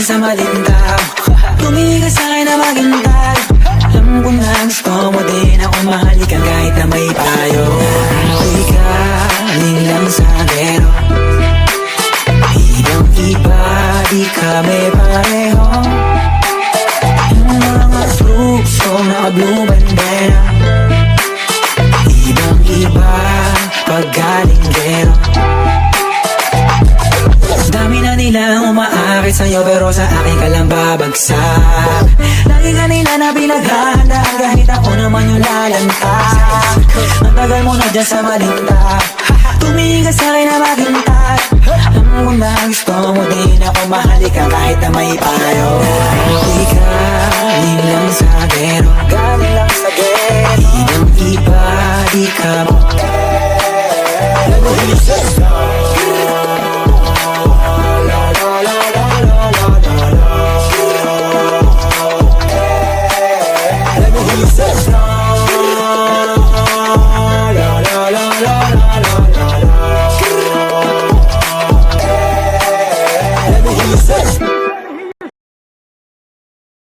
dyan sa maling tao. Tumingin ka sa'kin na maghintay. Alam ko na gusto mo din ako mahalikan kahit na may payo. Ako'y galing lang sa gero. Ibang iba, di kami pareho. Yung mga fruso na blue bandera. Ibang iba, pag galing gero. Dami na nilang umaakit sa'yo pero sa akin ka lang babagsak. Lagi ka nila na pinaghahandaan kahit ako naman yung lalantad. Ang tagal mo na dyan sa malinta. Tumingin ka sa'kin na maghintay. Alam ko na gusto mo din ako mahalikan kahit na may payo. Ako'y galing lang sa gero. Galing lang